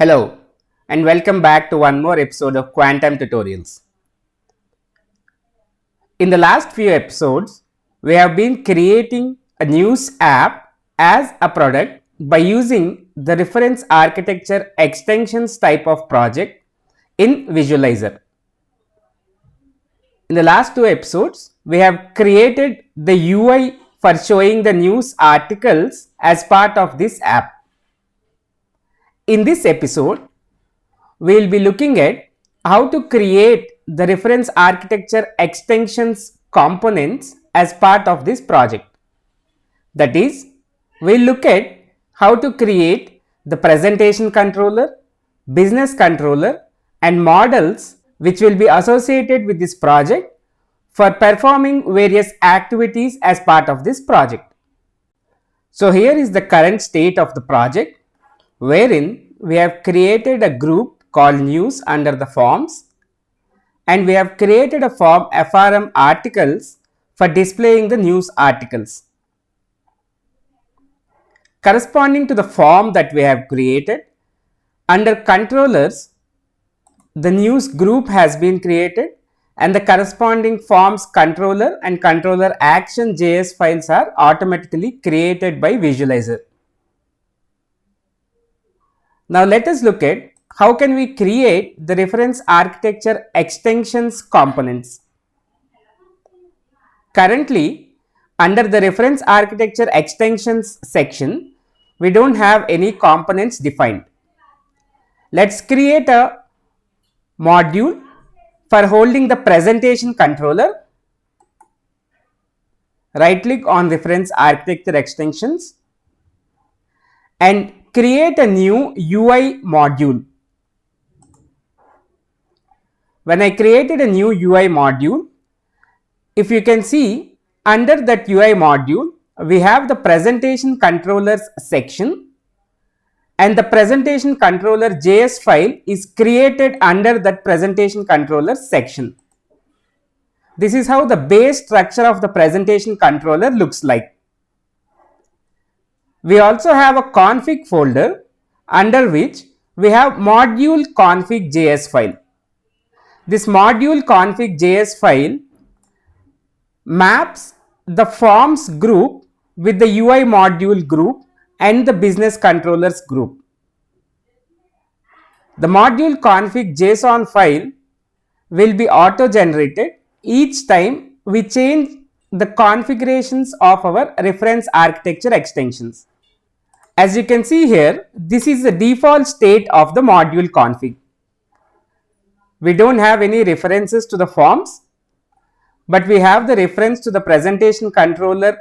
Hello and welcome back to one more episode of Quantum Tutorials. In the last few episodes, we have been creating a news app as a product by using the reference architecture extensions type of project in Visualizer. In the last two episodes, we have created the UI for showing the news articles as part of this app. In this episode, we will be looking at how to create the reference architecture extensions components as part of this project. That is, we will look at how to create the presentation controller, business controller and models which will be associated with this project for performing various activities as part of this project. So here is the current state of the project, wherein we have created a group called news under the forms, and we have created a form FRM articles for displaying the news articles. Corresponding to the form that we have created, under controllers, the news group has been created and the corresponding forms controller and controller action JS files are automatically created by Visualizer. Now let us look at how can we create the reference architecture extensions components. Currently, under the reference architecture extensions section, we don't have any components defined. Let's create a module for holding the presentation controller. Right click on reference architecture extensions and create a new UI module. When I created a new UI module, if you can see, under that UI module, we have the presentation controllers section, and the presentation controller JS file is created under that presentation controller section. This is how the base structure of the presentation controller looks like. We also have a config folder under which we have module config JS file. This module config JS file maps the forms group with the UI module group and the business controllers group. The module config JSON file will be auto generated each time we change the configurations of our reference architecture extensions. As you can see here, this is the default state of the module config. We don't have any references to the forms, but we have the reference to the presentation controller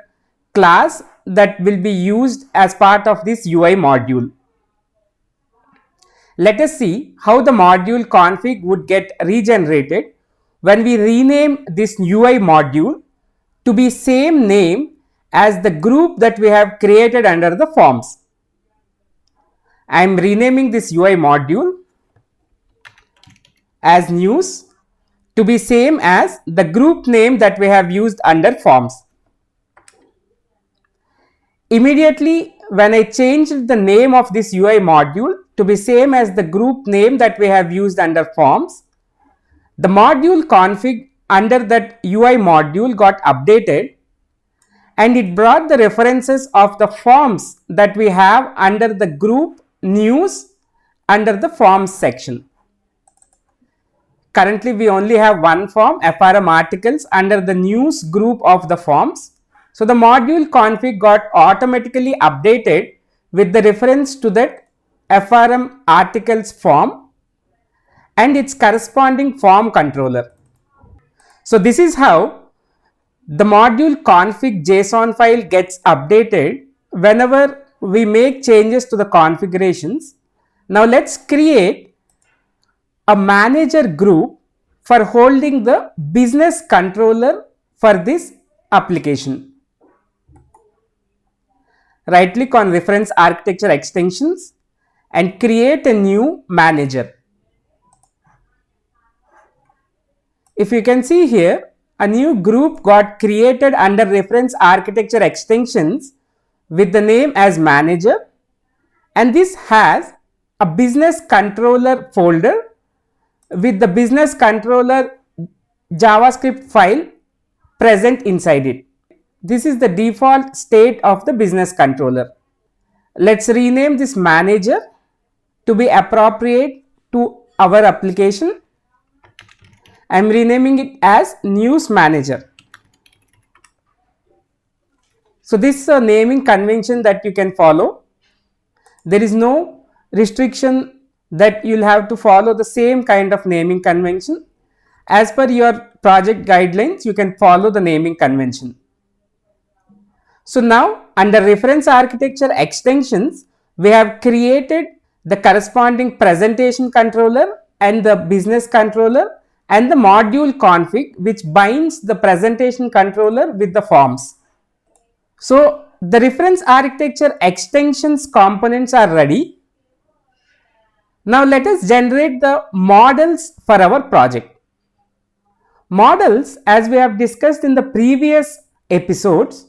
class that will be used as part of this UI module. Let us see how the module config would get regenerated when we rename this UI module to be same name as the group that we have created under the forms. I am renaming this UI module as news to be same as the group name that we have used under forms. Immediately when I changed the name of this UI module to be same as the group name that we have used under forms, the module config under that UI module got updated and it brought the references of the forms that we have under the group news under the forms section. Currently we only have one form, FRM articles, under the news group of the forms. So the module config got automatically updated with the reference to that FRM articles form and its corresponding form controller. So this is how the module config JSON file gets updated whenever we make changes to the configurations. Now let's create a manager group for holding the business controller for this application. Right click on reference architecture extensions and create a new manager. If you can see here, a new group got created under reference architecture extensions with the name as manager, and this has a business controller folder with the business controller JavaScript file present inside it. This is the default state of the business controller. Let's rename this manager to be appropriate to our application. I am renaming it as news manager. So this is a naming convention that you can follow. There is no restriction that you will have to follow the same kind of naming convention. As per your project guidelines, you can follow the naming convention. So now under reference architecture extensions, we have created the corresponding presentation controller and the business controller and the module config which binds the presentation controller with the forms. So the reference architecture extensions components are ready. Now let us generate the models for our project. Models, as we have discussed in the previous episodes,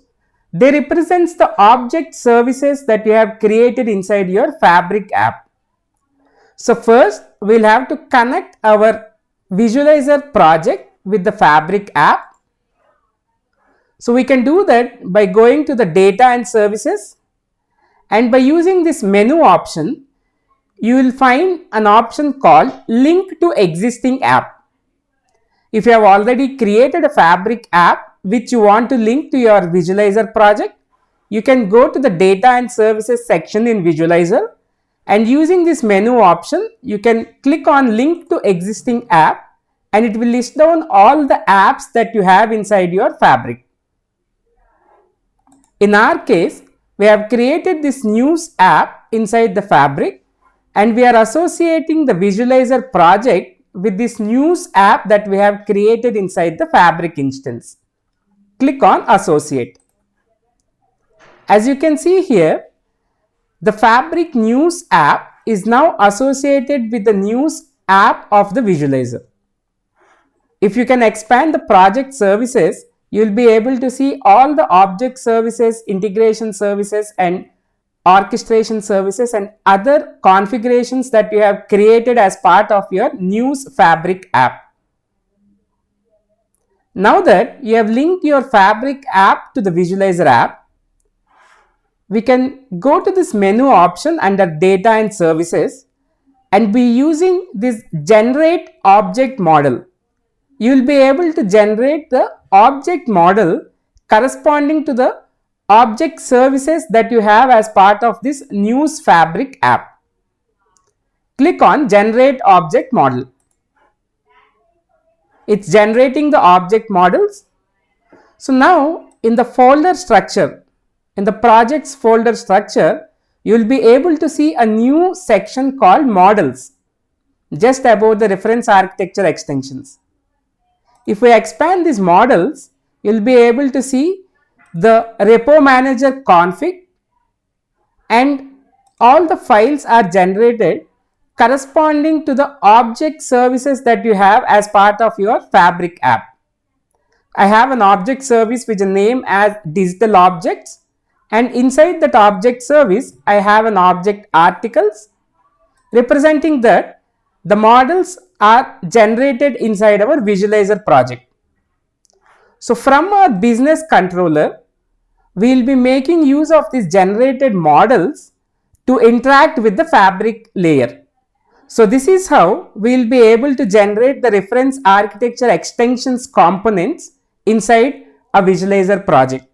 they represents the object services that you have created inside your Fabric app. So first we'll have to connect our visualizer project with the Fabric app. So we can do that by going to the data and services, and by using this menu option, you will find an option called link to existing app. If you have already created a Fabric app which you want to link to your visualizer project, you can go to the data and services section in visualizer, and using this menu option, you can click on link to existing app and it will list down all the apps that you have inside your Fabric. In our case, we have created this news app inside the Fabric and we are associating the visualizer project with this news app that we have created inside the Fabric instance. Click on associate. As you can see here, the Fabric news app is now associated with the news app of the visualizer. If you can expand the project services, you will be able to see all the object services, integration services and orchestration services and other configurations that you have created as part of your news Fabric app. Now that you have linked your Fabric app to the visualizer app, we can go to this menu option under data and services and be using this generate object model. You will be able to generate the object model corresponding to the object services that you have as part of this news Fabric app. Click on generate object model. It's generating the object models. So now in the folder structure, in the projects folder structure, you will be able to see a new section called models just above the reference architecture extensions. If we expand these models, you will be able to see the repo manager config and all the files are generated corresponding to the object services that you have as part of your Fabric app. I have an object service which is named as digital objects, and inside that object service I have an object articles representing that the models are generated inside our visualizer project. So from our business controller, we will be making use of these generated models to interact with the Fabric layer. So this is how we will be able to generate the reference architecture extensions components inside a visualizer project.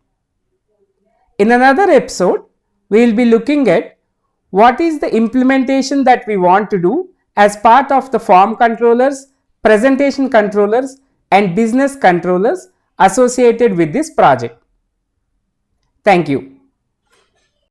In another episode, we will be looking at what is the implementation that we want to do as part of the form controllers, presentation controllers and business controllers associated with this project. Thank you.